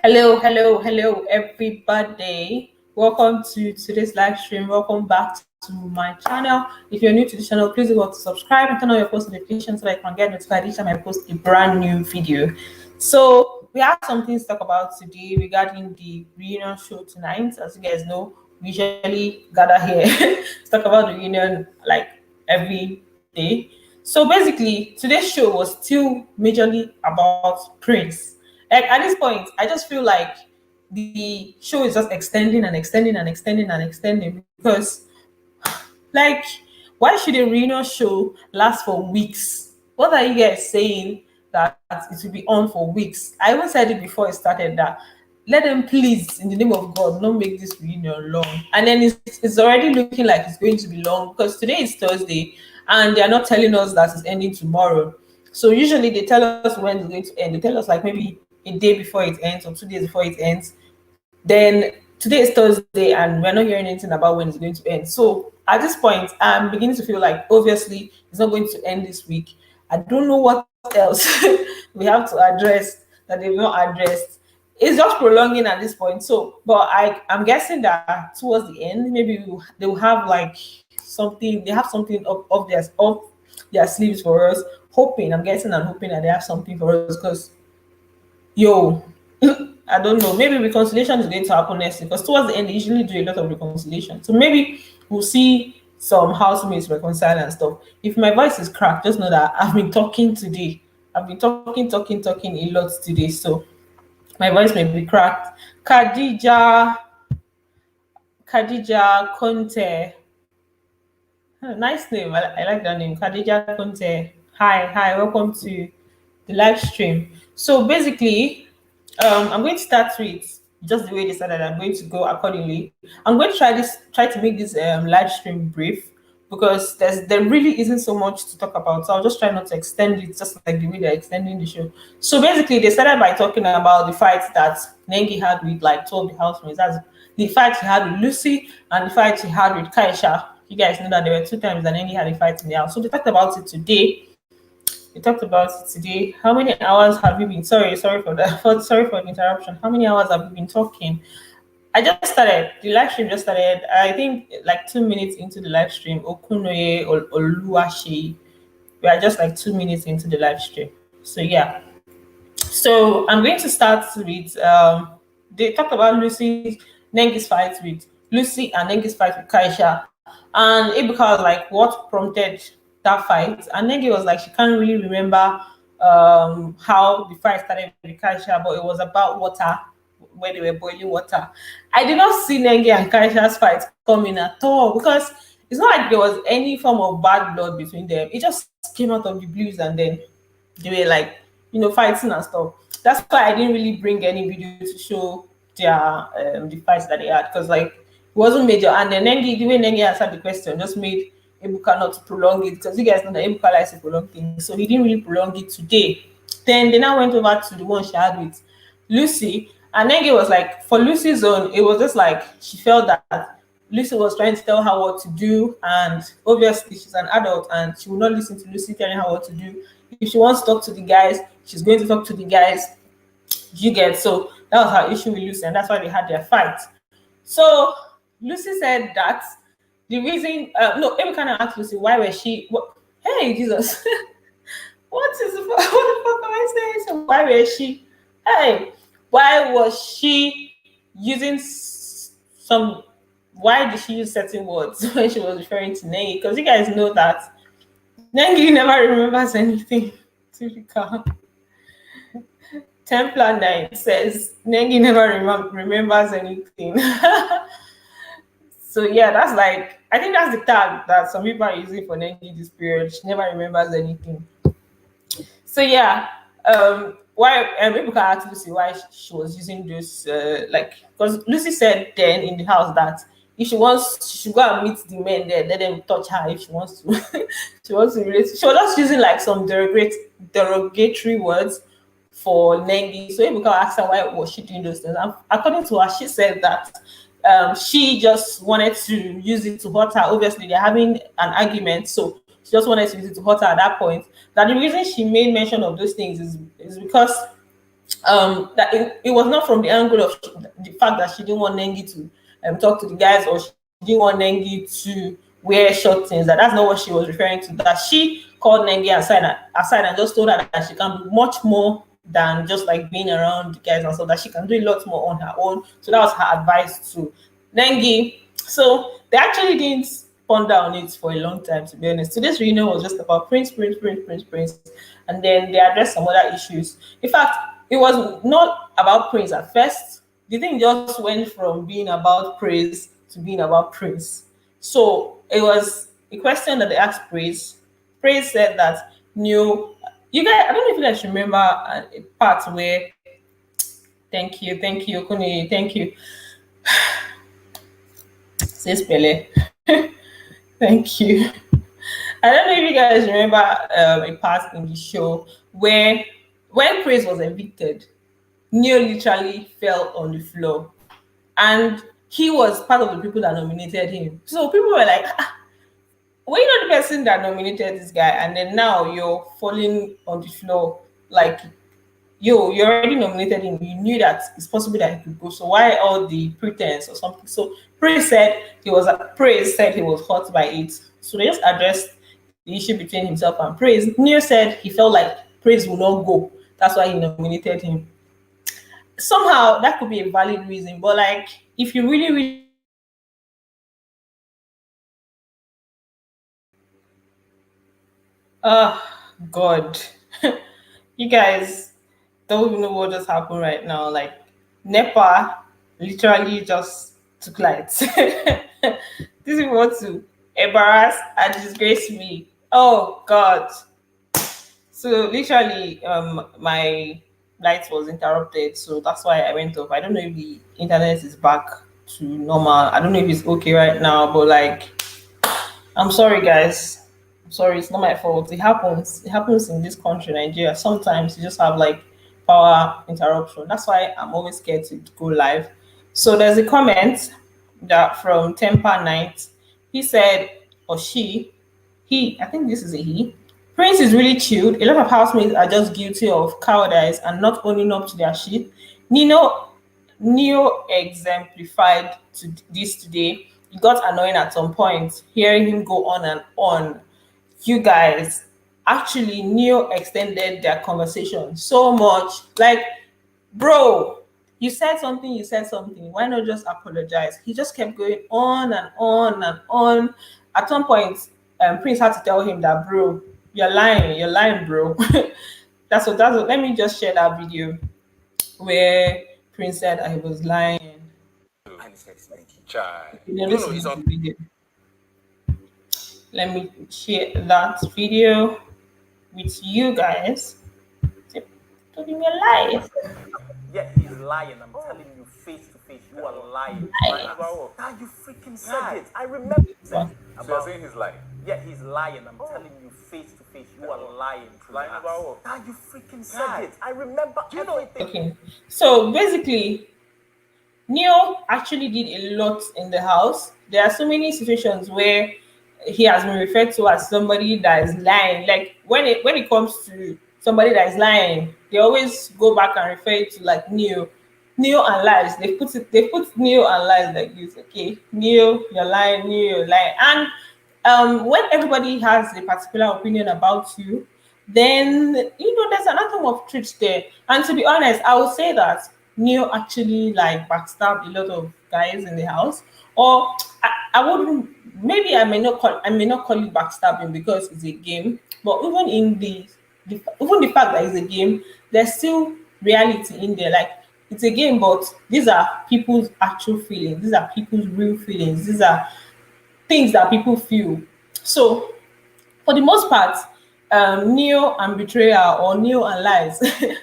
Hello, everybody. Welcome to today's live stream. Welcome back to my channel. If you're new to the channel, please go to subscribe and turn on your post notifications so that you can get notified each time I post a brand new video. So, we have something to talk about today regarding the reunion show tonight. As you guys know, we usually gather here to talk about the reunion like every day. So, basically, today's show was still majorly about Prince. Like at this point, I just feel like the show is just extending and extending and extending and extending because, like, why should a reunion show last for weeks? What are you guys saying that it will be on for weeks? I even said it before it started that let them please, in the name of God, not make this reunion long. And then it's already looking like it's going to be long because today is Thursday and they are not telling us that it's ending tomorrow. So usually they tell us when it's going to end. They tell us like maybe a day before it ends or 2 days before it ends. Then today is Thursday and we're not hearing anything about when it's going to end. So at this point, I'm beginning to feel like obviously it's not going to end this week. I don't know what else we have to address that they've not addressed. It's just prolonging at this point. So, but I'm guessing that towards the end, maybe they will have like something. They have something of their sleeves for us. Hoping, I'm guessing and hoping that they have something for us because yo, I don't know. Maybe reconciliation is going to happen next week because towards the end they usually do a lot of reconciliation. So maybe we'll see some housemates reconcile and stuff. If my voice is cracked, just know that I've been talking today. I've been talking a lot today. So my voice may be cracked. Khadija, Khadija Conte. Nice name. I like that name. Khadija Conte. Hi, welcome to the live stream. So basically, I'm going to start with just the way they started. I'm going to go accordingly. I'm going to try to make this live stream brief because there really isn't so much to talk about. So I'll just try not to extend it, just like the way they're extending the show. So basically, they started by talking about the fight that Nengi had with like two of the housemates. That's the fight she had with Lucy and the fight she had with Kaisha. You guys know that there were two times that Nengi had a fight in the house. So they talked about it today. We talked about it today. How many hours have you been? Sorry for that. Sorry for the interruption. How many hours have you been talking? I just started. The live stream just started. I think like 2 minutes into the live stream. Okunoye or Oluwashi. We are just like 2 minutes into the live stream. So yeah. So I'm going to start with they talked about Lucy Nengi's fight with Lucy and Nengi's fight with Kaisha. And Ibuka was like, what prompted that fight? And Nengi was like, she can't really remember how the fight started with Kaisha, but it was about water, where they were boiling water. I did not see Nengi and Kaisha's fight coming at all because it's not like there was any form of bad blood between them. It just came out of the blues and then they were like, fighting and stuff. That's why I didn't really bring any video to show their the fights that they had because like it wasn't major. And then Nengi, the way Nengi answered the question just made Ebuka not to prolong it because you guys know that Ebuka likes to prolong things. So he didn't really prolong it today. Then they now went over to the one she had with Lucy. And Nengi was like, for Lucy's own, it was just like she felt that Lucy was trying to tell her what to do. And obviously she's an adult and she will not listen to Lucy telling her what to do. If she wants to talk to the guys, she's going to talk to the guys. You get so that was her issue with Lucy, and that's why they had their fight. So Lucy said that the reason no, Amy kind of asked Lucy why was she what, hey Jesus. What the fuck am I saying? So why was she why was she using some why did she use certain words when she was referring to Nengi? Because you guys know that Nengi never remembers anything. Typical. Templar 9 says Nengi never remembers anything. So yeah, that's like I think that's the tag that some people are using for Nengi this period. She never remembers anything. So yeah, why people can ask Lucy why she was using this like because Lucy said then in the house that if she wants, she should go and meet the men there, let them touch her if she wants to. She wants to relate. She was just using like some derogatory words for Nengi. So Ebuka asked her why was she doing those things. And according to her, she said that she just wanted to use it to hurt her. Obviously, they're having an argument, so she just wanted to use it to hurt her at that point. That the reason she made mention of those things is because that it was not from the angle of the fact that she didn't want Nengi to talk to the guys, or she didn't want Nengi to wear short things. That's not what she was referring to. That she called Nengi aside and just told her that she can do much more than just like being around the guys, and so that she can do a lot more on her own. So that was her advice to Nengi. So they actually didn't ponder on it for a long time, to be honest. Today's reunion was just about Prince, and then they addressed some other issues. In fact, it was not about Prince at first. The thing just went from being about Praise to being about Prince. So it was a question that they asked Praise. Praise said that new. You guys, I don't know if you guys remember a part where, thank you, Kuni, thank you, says Pele. Thank you. I don't know if you guys remember a part in the show where when Praise was evicted, Neo literally fell on the floor, and he was part of the people that nominated him. So people were like, "Ah, well, you know the person that nominated this guy, and then now you're falling on the floor. Like, yo, you already nominated him. You knew that it's possible that he could go. So why all the pretense or something?" So Praise said he was hurt by it. So they just addressed the issue between himself and Praise. Neo said he felt like Praise will not go. That's why he nominated him. Somehow that could be a valid reason, but like if you really God, you guys don't even know what just happened right now. Like Nepa literally just took light. These people want to embarrass and disgrace me. Oh God. So literally, my light was interrupted, so that's why I went off. I don't know if the internet is back to normal. I don't know if it's okay right now, but like, I'm sorry, guys. I'm sorry, it's not my fault. It happens. It happens in this country, Nigeria. Sometimes you just have like power interruption. That's why I'm always scared to go live. So there's a comment that from Temper Night. He said, or he, I think this is a he. Prince is really chilled. A lot of housemates are just guilty of cowardice and not owning up to their shit. Nino Neo exemplified this today. It got annoying at some point, hearing him go on and on. You guys, actually, Neo extended their conversation so much. Like, bro, you said something. Why not just apologize? He just kept going on and on and on. At some point, Prince had to tell him that, bro, you're lying, bro. That's what. Let me just share that video where Prince said that he was lying. Chai. You know, listen to the video. Let me share that video with you guys. To be alive. Yeah, he's lying. I'm telling you face to face. You are lying. Lying. Ah, you freaking said it. I remember you said it. So you're saying he's lying? Yeah, he's lying. I'm telling you face to face. You are lying. Lying about what? Ah, you freaking said it. I remember everything. Okay. So basically, Neo actually did a lot in the house. There are so many situations where he has been referred to as somebody that is lying. Like when it comes to somebody that is lying, they always go back and refer it to like Neo and lies. They put Neo and lies like this. Okay, Neo, you're lying. Neo, you're lying. And when everybody has a particular opinion about you, then there's an atom of truth there. And to be honest, I would say that Neo actually like backstabbed a lot of guys in the house. Or I wouldn't, maybe I may not call it backstabbing because it's a game, but even in even the fact that it's a game, there's still reality in there. Like it's a game, but these are people's actual feelings, these are people's real feelings, these are things that people feel. So for the most part, Neo and betrayal or Neo and lies, they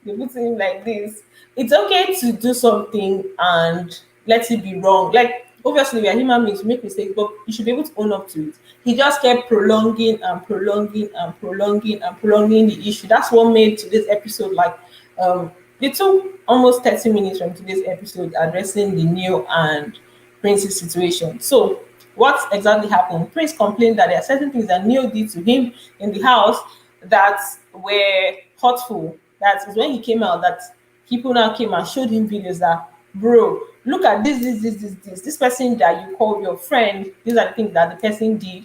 put it like this. It's okay to do something and let it be wrong. Like obviously we are human beings, we make mistakes, but you should be able to own up to it. He just kept prolonging and prolonging and prolonging and prolonging the issue. That's what made today's episode like it took almost 30 minutes from today's episode addressing the Neo and Prince's situation. So what exactly happened? Prince complained that there are certain things that Neo did to him in the house that were hurtful. That is when he came out that people now came and showed him videos that, bro, look at this person that you call your friend. These are the things that the person did.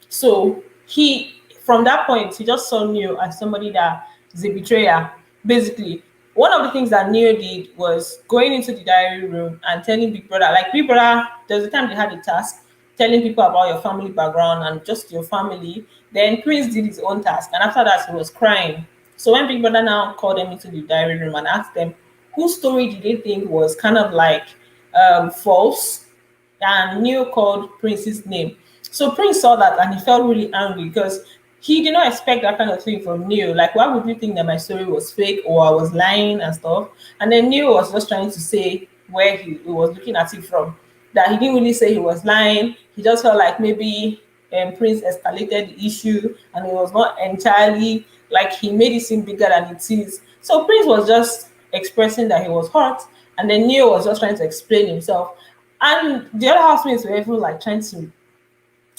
So he, from that point, he just saw Neo as somebody that is a betrayer. Basically, one of the things that Neo did was going into the diary room and telling Big Brother, like Big Brother, there's a time they had a task telling people about your family background and just your family. Then Prince did his own task, and after that, he was crying. So when Big Brother now called them into the diary room and asked them whose story did they think was kind of like false, and Neo called Prince's name. So Prince saw that and he felt really angry because he did not expect that kind of thing from Neo. Like, why would you think that my story was fake or I was lying and stuff? And then Neo was just trying to say where he was looking at it from. That he didn't really say he was lying. He just felt like maybe Prince escalated the issue and it was not entirely like he made it seem bigger than it is. So Prince was just expressing that he was hurt, and then Neo was just trying to explain himself. And the other housemates were even like trying to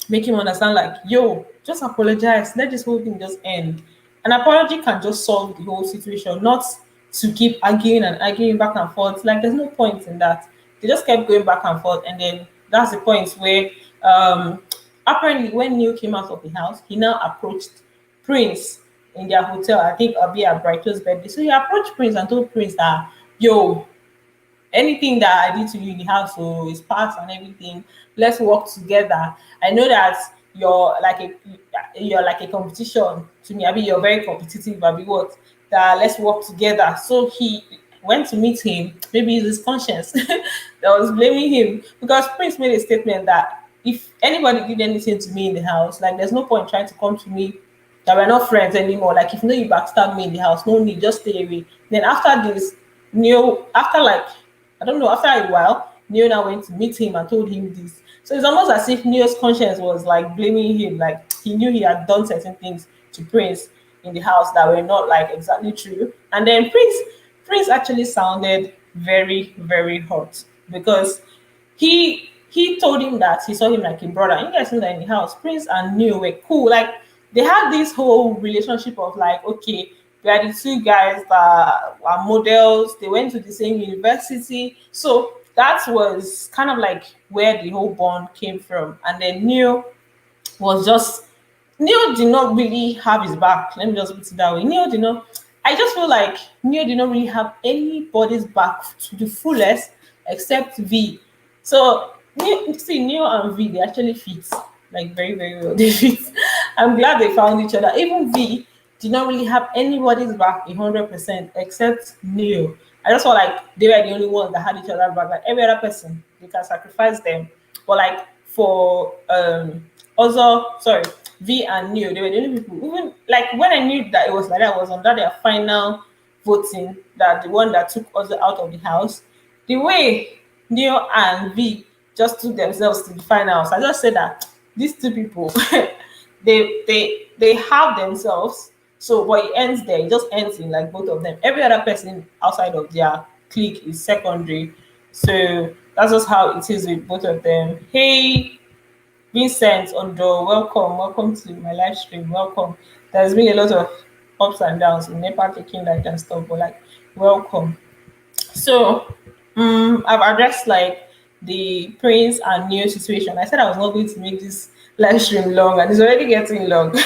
make him understand, like, yo, just apologize, let this whole thing just end. An apology can just solve the whole situation, not to keep arguing and arguing back and forth. Like, there's no point in that. They just kept going back and forth, and then that's the point where apparently when Neil came out of the house, he now approached Prince in their hotel. I think I'll be at Brighto's birthday. So he approached Prince and told Prince that, yo, anything that I did to you in the house, so it's past and everything. Let's work together. I know that you're like a competition to me. I mean, you're very competitive. I mean, what? That let's work together. So he went to meet him. Maybe it's his conscience that was blaming him, because Prince made a statement that if anybody did anything to me in the house, like there's no point trying to come to me, that we're not friends anymore. Like, if you know you backstab me in the house, no need, just stay away. Then after this, Neo, after like, I don't know, after a while, Neo now went to meet him and told him this. So it's almost as if Neo's conscience was like blaming him, like he knew he had done certain things to Prince in the house that were not like exactly true. And then Prince actually sounded very, very hurt because he told him that he saw him like a brother. You guys know that in the house, Prince and Neo were cool. Like, they had this whole relationship of like, okay, we are the two guys that are models. They went to the same university. So that was kind of like where the whole bond came from. And then was just Neo did not really have his back. Let me just put it that way. Neo did not. I just feel like Neo did not really have anybody's back to the fullest except V. So see, Neo and V, they actually fit like very, very well. They fit. I'm glad they found each other. Even V did not really have anybody's back 100% except Neo. I just felt like they were the only ones that had each other back. Like every other person, they can sacrifice them. But like for also sorry, V and Neo, they were the only people. Even like when I knew that it was like that, was under their final voting, that the one that took us out of the house. The way Neo and V just took themselves to the finals, I just said that these two people, they have themselves. So, but it ends there. It just ends in like both of them. Every other person outside of their clique is secondary. So that's just how it is with both of them. Hey, Vincent Ondo, welcome to my live stream. Welcome. There's been a lot of ups and downs in Nepal taking light and stuff, but like, welcome. So, I've addressed like the Prince and Neo situation. I said I was not going to make this live stream long, and it's already getting long.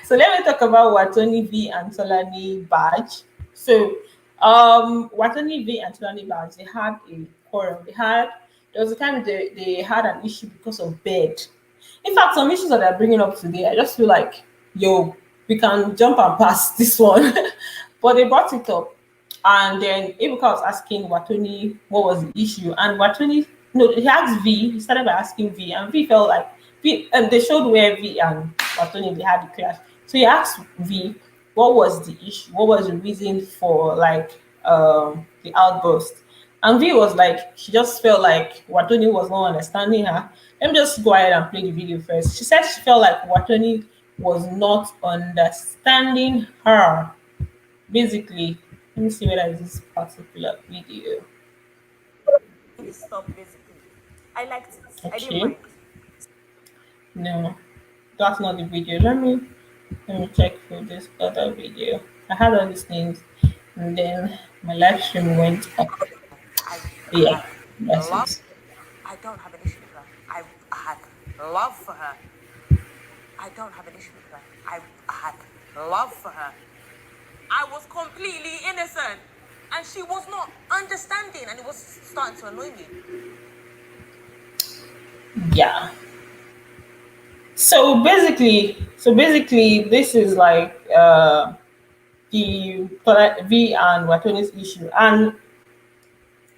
So let me talk about Watoni V and Solani Badge. So, Watoni V and Solani Badge, they had a quarrel. There was a time they had an issue because of bed. In fact, some issues that they're bringing up today, I just feel like, yo, we can jump and pass this one. But they brought it up. And then Ebuka was asking Watoni what was the issue. And Watoni, no, he asked V, he started by asking V. And V felt like, they showed where V and Watoni, they had the clash. So he asked V, what was the issue? What was the reason for like the outburst? And V was like, she just felt like Watoni was not understanding her. Let me just go ahead and play the video first. She said she felt like Watoni was not understanding her. Basically, let me see whether it's this particular video. This stuff basically. I liked it. I didn't Okay. mind. No, that's not the video. Let me check for this other video. I had all these things And then my live stream went up. I Yeah, had that's love. it. I don't have an issue with her. I had love for her. I don't have an issue with her. I had love for her. I was completely innocent. And she was not understanding, and it was starting to annoy me. Yeah. So basically, this is like the V and Watoni's issue, and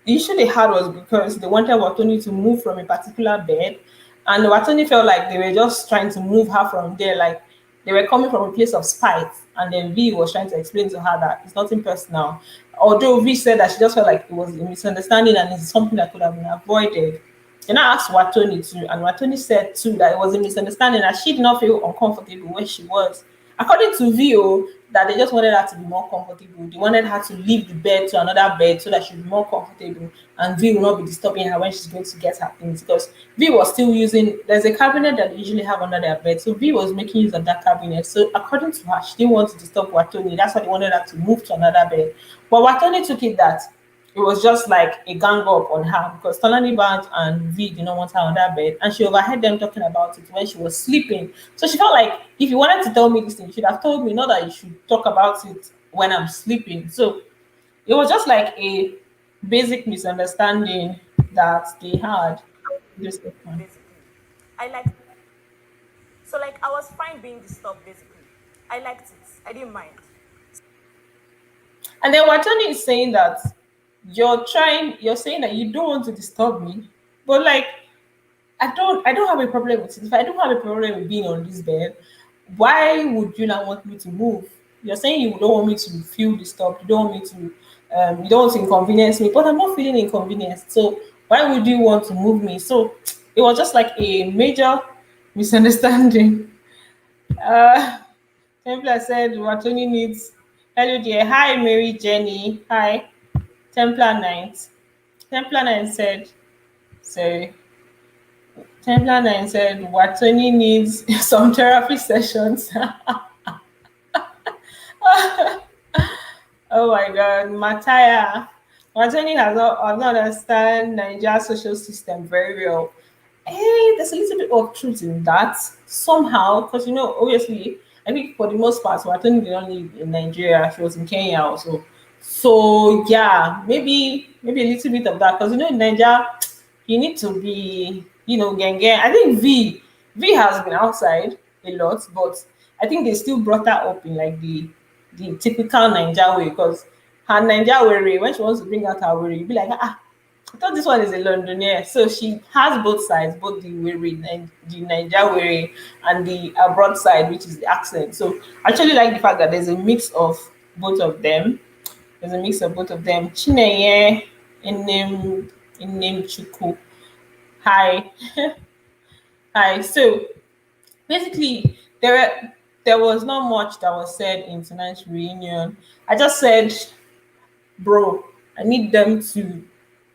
the issue they had was because they wanted Watoni to move from a particular bed, and Watoni felt like they were just trying to move her from there, like they were coming from a place of spite. And then V was trying to explain to her that it's nothing personal. Although V said that she just felt like it was a misunderstanding and it's something that could have been avoided. Then I asked Watoni too, and Watoni said too that it was a misunderstanding, that she did not feel uncomfortable where she was. According to Vio, that they just wanted her to be more comfortable. They wanted her to leave the bed to another bed so that she'd be more comfortable, and V will not be disturbing her when she's going to get her things. Because V was still using, there's a cabinet that they usually have under their bed, so V was making use of that cabinet. So according to her, she didn't want to disturb Watoni. That's why they wanted her to move to another bed. But Watoni took it that it was just like a gang up on her because Tolani Band and V did not want her on that bed, and she overheard them talking about it when she was sleeping. So she felt like if you wanted to tell me this thing, you should have told me, not that you should talk about it when I'm sleeping. So it was just like a basic misunderstanding that they had. This one. Basically, I liked. So like I was fine being disturbed. Basically, I liked it. I didn't mind. And then Watani is saying that you're saying that you don't want to disturb me, but like I don't have a problem with it. If I don't have a problem with being on this bed, why would you not want me to move? You're saying you don't want me to feel disturbed, you don't want me to you don't want to inconvenience me, but I'm not feeling inconvenienced. So why would you want to move me? So it was just like a major misunderstanding. Uh Templar said Watoni needs hello dear. Hi Mary Jenny. Hi. Templar Knight. Templar Knight said so Templar 9 said Watoni needs some therapy sessions. Oh my god, Mataya. Watoni has not understand Nigeria's social system very well. Hey, there's a little bit of truth in that somehow, because obviously, I think for the most part, Watoni did not live in Nigeria. She was in Kenya also. So yeah, maybe a little bit of that, because in Nigeria, you need to be, gang. I think V has been outside a lot, but I think they still brought her up in like the typical Niger way, because her Niger way, when she wants to bring out her way, you be like, I thought this one is a Londoner. So she has both sides, both the Wiri, the Niger Wiri, and the abroad side, which is the accent. So I actually like the fact that there's a mix of both of them. There's a mix of both of them. Chineye, in name Chuku. Hi. Hi. So basically, there was not much that was said in tonight's reunion. I just said, bro, I need them to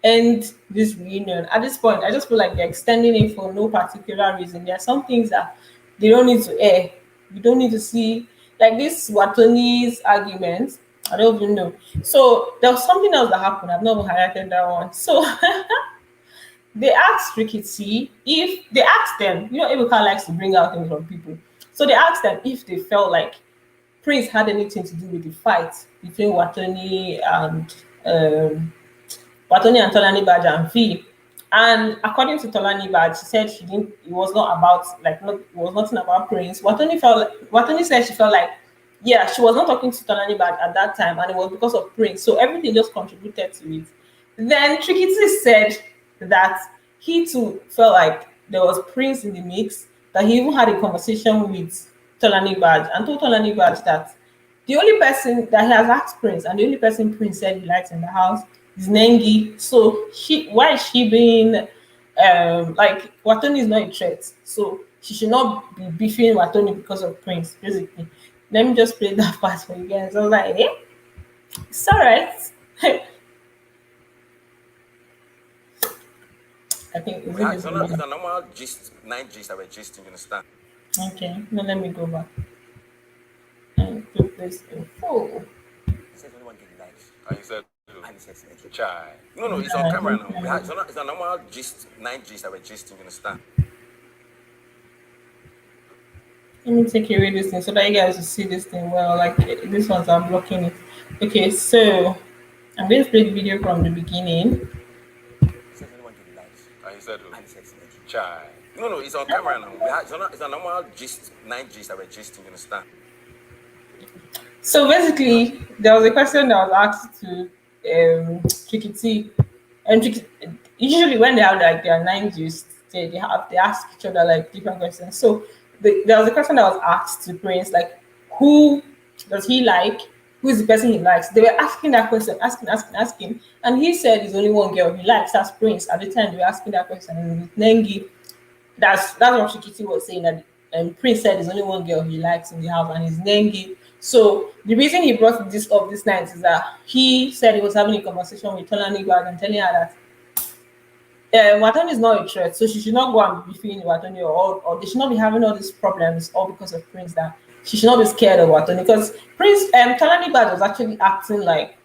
end this reunion. At this point, I just feel like they're extending it for no particular reason. There are some things that they don't need to air. You don't need to see, like this Watoni's argument. I don't even know. So there was something else that happened. I've not even highlighted that one. So they asked Trikytee if they asked them, Ebuka likes to bring out things from people. So they asked them if they felt like Prince had anything to do with the fight between um, Watoni and Tolani Badge and V. And according to Tolani Badge, she said she didn't. It was not about like not. It was nothing about Prince. Watoni said she felt like, yeah, she was not talking to Tolani Badge at that time, and it was because of Prince. So everything just contributed to it. Then Trikytee said that he too felt like there was Prince in the mix. That he even had a conversation with Tolani Badge and told Tolani Badge that the only person that he has asked Prince, and the only person Prince said he likes in the house is Nengi. So why is she being like Watoni is not a threat, so she should not be beefing Watoni because of Prince. Basically, let me just play that part for you guys. I was like, it's alright. I think is Yeah, it it's this a, it's one? a normal gist, night gist that we're gisting, you understand? Okay, now let me go back and put this in full. Says only one girl he likes. And he said, and he said, Chai. No, it's on camera now. It's a normal gist, night gist that we're gisting, you understand? Let me take away this thing so that you guys will see this thing well. Like this ones are blocking it. Okay, so I'm going to play the video from the beginning. He said, anyone give likes. And he said, and he said, Chai. No, it's on camera now. It's a normal gist, night gist that we're gisting, you understand? So basically, there was a question that was asked to Trikytee, and usually when they have like their nine juice, they ask each other like different questions. So there was a question that was asked to Prince, like who does he like? Who is the person he likes? They were asking that question, asking, and he said there's only one girl he likes. That's Prince. At the time they were asking that question, and Nengi, that's what Trikytee was saying, that Prince said there's only one girl he likes in the house, and it's Nengi. So the reason he brought this up this night is that he said he was having a conversation with Tonani and telling her that Watoni is not a threat, so she should not go and be feeling Watoni, or they should not be having all these problems all because of Prince. That she should not be scared of Watoni, because Prince Tonani was actually acting like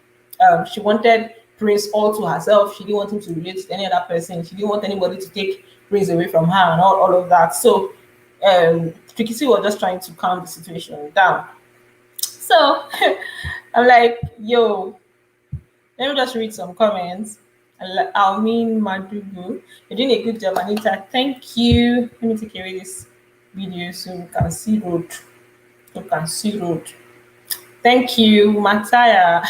she wanted Prince all to herself. She didn't want him to relate to any other person. She didn't want anybody to take Prince away from her and all of that. So Trikytee was just trying to calm the situation down. So I'm like, yo, let me just read some comments. Almin Madugu, you're doing a good job, Anita. Thank you. Let me take away this video so we can see road. You can see road. Thank you, Mataya.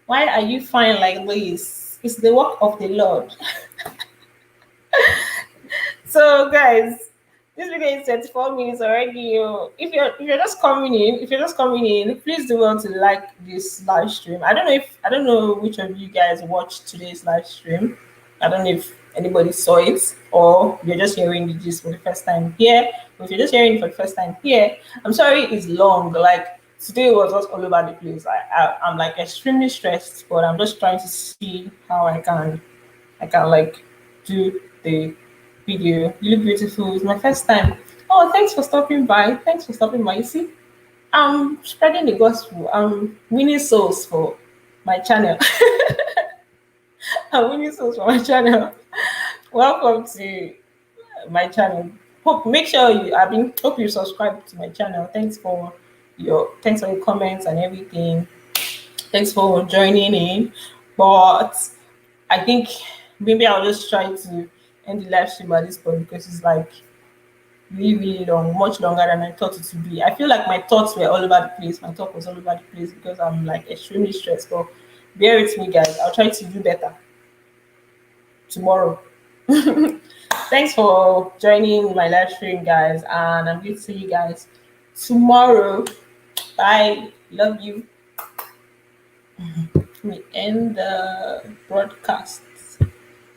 Why are you fine like this? It's the work of the Lord. So, guys, this video is 34 minutes already. If you're just coming in, please do well to like this live stream. I don't know which of you guys watched today's live stream. I don't know if anybody saw it or you're just hearing the gist for the first time here. But if you're just hearing it for the first time here, I'm sorry it's long. Like today was just all over the place. I'm like extremely stressed, but I'm just trying to see how I can like do the video. You look beautiful. It's my first time. Oh, thanks for stopping by. Thanks for stopping by. You see, I'm spreading the gospel. I'm winning souls for my channel. I'm winning souls for my channel. Welcome to my channel. Make sure hope you subscribe to my channel. Thanks for your comments and everything. Thanks for joining in. But I think maybe I'll just try to end the live stream at this point because it's like really, really long, much longer than I thought it would be. I feel like my thoughts were all over the place. My talk was all over the place because I'm like extremely stressed. But bear with me, guys. I'll try to do better tomorrow. Thanks for joining my live stream, guys, and I'm going to see you guys tomorrow. Bye. Love you. We end the broadcast.